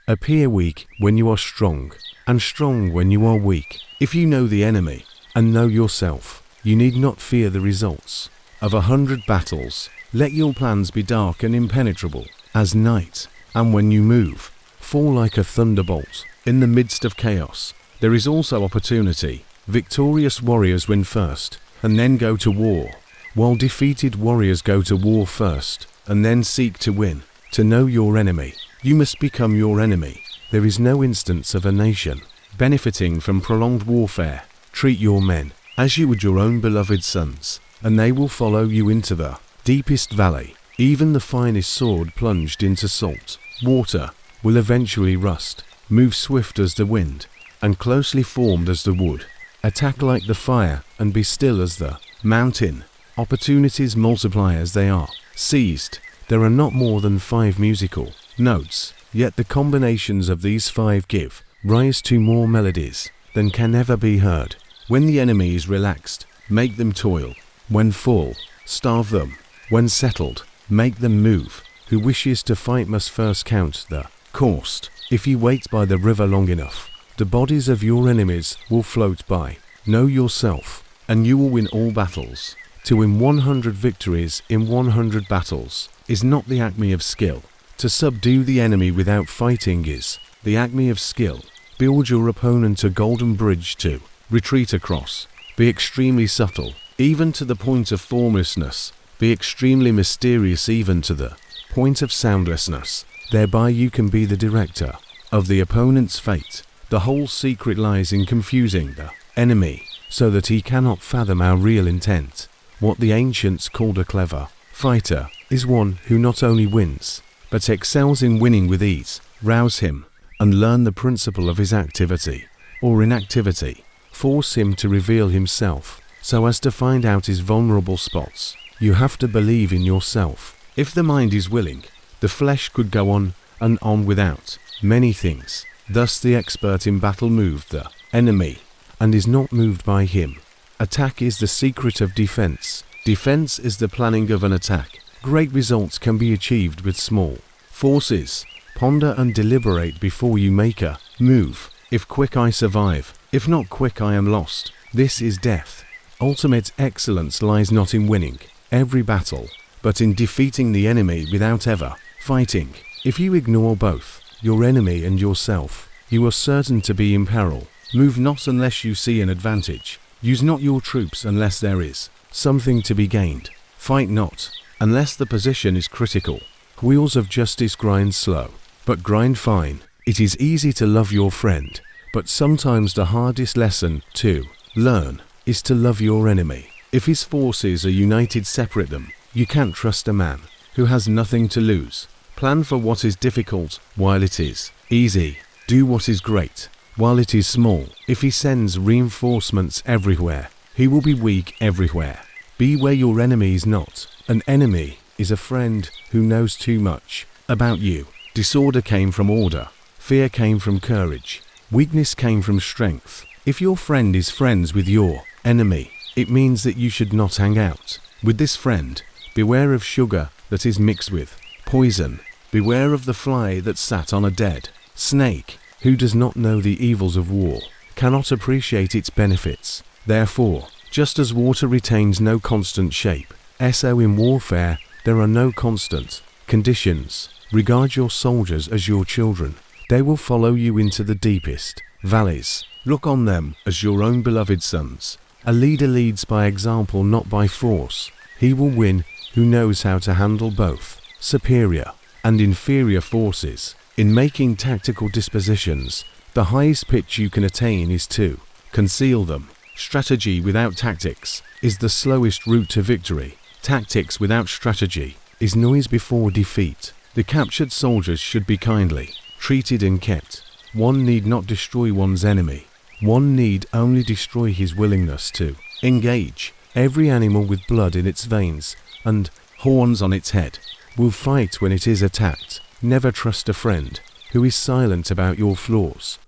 Appear weak when you are strong, and strong when you are weak. If you know the enemy, and know yourself, you need not fear the results of 100 battles. Let your plans be dark and impenetrable as night, and when you move, fall like a thunderbolt. In the midst of chaos, there is also opportunity. Victorious warriors win first, and then go to war, while defeated warriors go to war first, and then seek to win. To know your enemy, you must become your enemy. There is no instance of a nation benefiting from prolonged warfare. Treat your men as you would your own beloved sons, and they will follow you into the deepest valley. Even the finest sword plunged into salt water will eventually rust. Move swift as the wind, and closely formed as the wood. Attack like the fire, and be still as the mountain. Opportunities multiply as they are seized. There are not more than 5 musical notes, yet the combinations of these 5 give rise to more melodies than can ever be heard. When the enemy is relaxed, make them toil. When full, starve them. When settled, make them move. Who wishes to fight must first count the cost. If you wait by the river long enough, the bodies of your enemies will float by. Know yourself, and you will win all battles. To win 100 victories in 100 battles is not the acme of skill. To subdue the enemy without fighting is the acme of skill. Build your opponent a golden bridge to retreat across. Be extremely subtle, even to the point of formlessness. Be extremely mysterious, even to the point of soundlessness. Thereby you can be the director of the opponent's fate. The whole secret lies in confusing the enemy, so that he cannot fathom our real intent. What the ancients called a clever fighter is one who not only wins, but excels in winning with ease. Rouse him, and learn the principle of his activity or inactivity. Force him to reveal himself, so as to find out his vulnerable spots. You have to believe in yourself. If the mind is willing, the flesh could go on and on without many things. Thus the expert in battle moved the enemy, and is not moved by him. Attack is the secret of defense. Defense is the planning of an attack. Great results can be achieved with small forces. Ponder and deliberate before you make a move. If quick, I survive. If not quick, I am lost. This is death. Ultimate excellence lies not in winning every battle, but in defeating the enemy without ever fighting. If you ignore both your enemy and yourself, you are certain to be in peril. Move not unless you see an advantage. Use not your troops unless there is something to be gained. Fight not unless the position is critical. Wheels of justice grind slow, but grind fine. It is easy to love your friend, but sometimes the hardest lesson to learn is to love your enemy. If his forces are united, separate them. You can't trust a man who has nothing to lose. Plan for what is difficult while it is easy. Do what is great while it is small. If he sends reinforcements everywhere, he will be weak everywhere. Be where your enemy is not. An enemy is a friend who knows too much about you. Disorder came from order. Fear came from courage. Weakness came from strength. If your friend is friends with your enemy, it means that you should not hang out with this friend. Beware of sugar that is mixed with poison. Beware of the fly that sat on a dead snake. Who does not know the evils of war cannot appreciate its benefits. Therefore, just as water retains no constant shape, so in warfare there are no constant conditions. Regard your soldiers as your children. They will follow you into the deepest valleys. Look on them as your own beloved sons. A leader leads by example, not by force. He will win who knows how to handle both superior and inferior forces. In making tactical dispositions, the highest pitch you can attain is to conceal them. Strategy without tactics is the slowest route to victory. Tactics without strategy is noise before defeat. The captured soldiers should be kindly treated and kept. One need not destroy one's enemy. One need only destroy his willingness to engage. Every animal with blood in its veins and horns on its head will fight when it is attacked. Never trust a friend who is silent about your flaws.